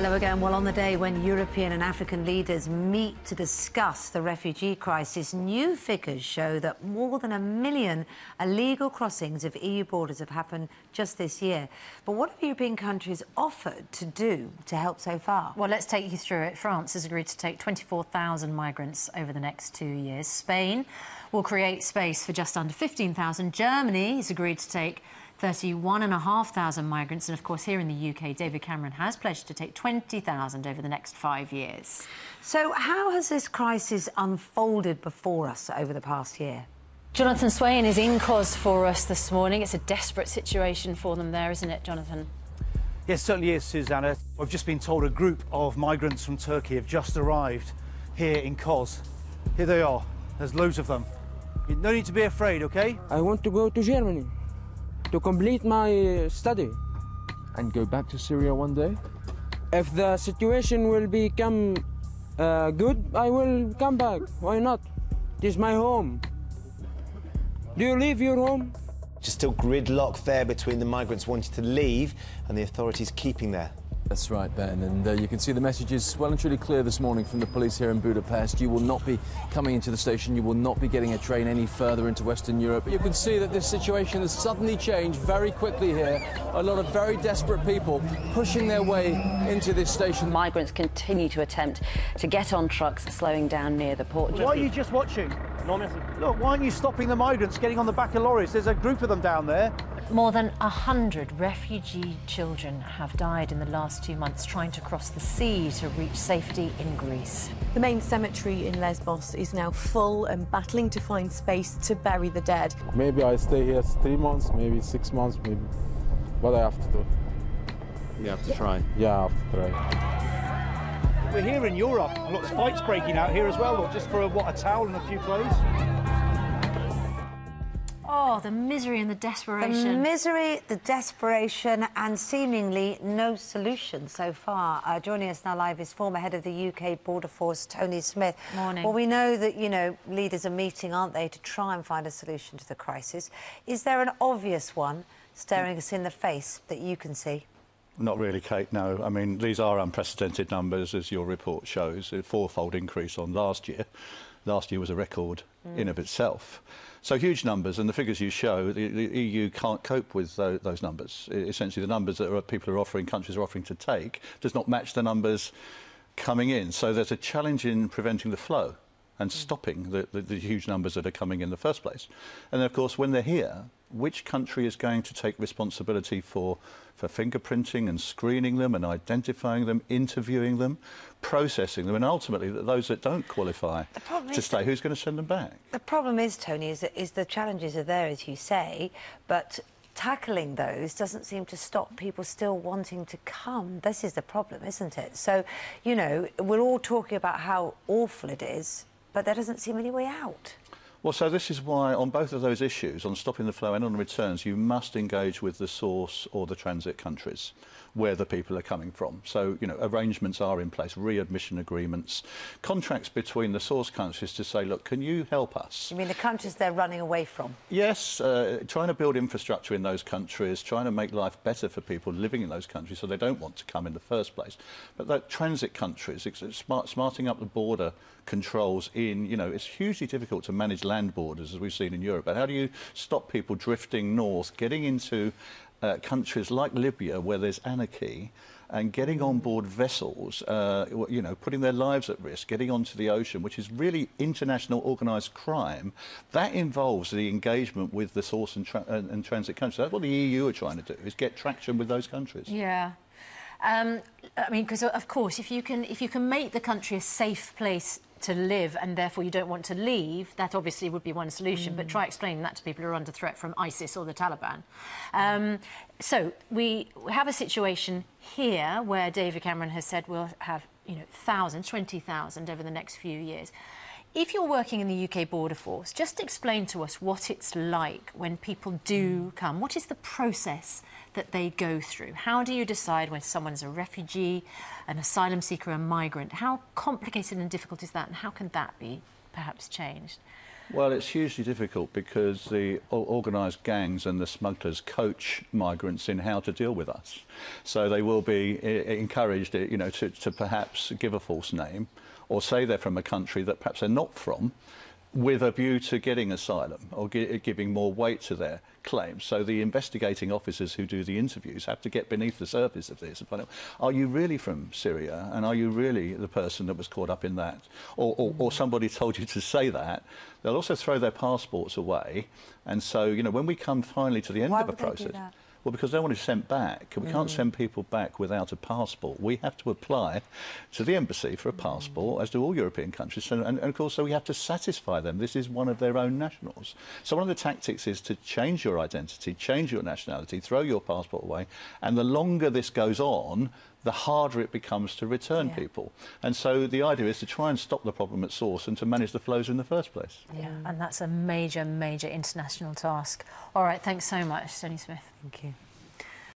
Hello again. Well, on the day when European and African leaders meet to discuss the refugee crisis, new figures show that more than 1 million illegal crossings of EU borders have happened just this year. But what have European countries offered to do to help so far? Well, let's take you through it. France has agreed to take 24,000 migrants over the next 2 years. Spain will create space for just under 15,000. Germany has agreed to take 31,500 migrants. And, of course, here in the UK, David Cameron has pledged to take 20,000 over the next 5 years. So how has this crisis unfolded before us over the past year? Jonathan Swain is in Kos for us this morning. It's a desperate situation for them there, isn't it, Jonathan? Yes, it certainly is, Susanna. I've just been told a group of migrants from Turkey have just arrived here in Kos. Here they are. There's loads of them. No need to be afraid, OK? I want to go to Germany to complete my study. And go back to Syria one day? If the situation will become good, I will come back. Why not? It is my home. Do you leave your home? Just still gridlock there between the migrants wanting to leave and the authorities keeping there. That's right, Ben, and you can see the message is well and truly clear this morning from the police here in Budapest. You will not be coming into the station, you will not be getting a train any further into Western Europe. You can see that this situation has suddenly changed very quickly here. A lot of very desperate people pushing their way into this station. Migrants continue to attempt to get on trucks slowing down near the port. Why are you just watching? Look, why aren't you stopping the migrants getting on the back of lorries? There's a group of them down there. More than 100 refugee children have died in the last 2 months trying to cross the sea to reach safety in Greece. The main cemetery in Lesbos is now full and battling to find space to bury the dead. Maybe I stay here 3 months, maybe 6 months, maybe. But I have to do. You have to try. Yeah, I have to try. We're here in Europe. A lot of fights breaking out here as well, look, just for a towel and a few clothes. Oh, the misery and the desperation. The misery, the desperation and seemingly no solution so far. Joining us now live is former head of the UK Border Force, Tony Smith. Morning. Well, we know that, you know, leaders are meeting, aren't they, to try and find a solution to the crisis. Is there an obvious one staring us in the face that you can see? Not really, Kate, no. I mean, these are unprecedented numbers, as your report shows. A fourfold increase on last year. Last year was a record in of itself. So huge numbers, and the figures you show, the EU can't cope with those numbers. Essentially, the numbers that people are offering, countries are offering to take, does not match the numbers coming in. So there's a challenge in preventing the flow and stopping the huge numbers that are coming in the first place. And then, of course, when they're here, which country is going to take responsibility for fingerprinting and screening them and identifying them, interviewing them, processing them, and ultimately those that don't qualify to stay, who's going to send them back? The problem is, Tony, is the challenges are there, as you say, but tackling those doesn't seem to stop people still wanting to come. This is the problem, isn't it? So, you know, we're all talking about how awful it is, but there doesn't seem any way out. Well, so this is why, on both of those issues, on stopping the flow and on returns, you must engage with the source or the transit countries where the people are coming from. So, you know, arrangements are in place, readmission agreements, contracts between the source countries to say, look, can you help us? You mean the countries they're running away from? Yes, trying to build infrastructure in those countries, trying to make life better for people living in those countries so they don't want to come in the first place. But that transit countries, smarting up the border controls in, you know, it's hugely difficult to manage land borders, as we've seen in Europe. But how do you stop people drifting north, getting into countries like Libya, where there's anarchy, and getting on board vessels, you know, putting their lives at risk, getting onto the ocean, which is really international organised crime. That involves the engagement with the source and transit countries. That's what the EU are trying to do, is get traction with those countries. Yeah. I mean, because, of course, if you can make the country a safe place to live and therefore you don't want to leave, that obviously would be one solution, but try explaining that to people who are under threat from ISIS or the Taliban. So we have a situation here where David Cameron has said we'll have, you know, 20,000 over the next few years. If you're working in the UK Border Force, just explain to us what it's like when people do come. What is the process that they go through? How do you decide when someone's a refugee, an asylum seeker, a migrant? How complicated and difficult is that, and how can that be perhaps changed? Well, it's hugely difficult because the organised gangs and the smugglers coach migrants in how to deal with us. So they will be encouraged, you know, to perhaps give a false name or say they're from a country that perhaps they're not from, with a view to getting asylum or giving more weight to their claims. So the investigating officers who do the interviews have to get beneath the surface of this and find out, are you really from Syria, and are you really the person that was caught up in that? Or somebody told you to say that. They'll also throw their passports away. And so, you know, when we come finally to the end of a process... Well, because no one is sent back. We can't send people back without a passport. We have to apply to the embassy for a passport, as do all European countries, and of course, so we have to satisfy them. This is one of their own nationals. So one of the tactics is to change your identity, change your nationality, throw your passport away, and the longer this goes on, the harder it becomes to return people. And so the idea is to try and stop the problem at source and to manage the flows in the first place. Yeah, and that's a major, major international task. All right, thanks so much, Tony Smith. Thank you.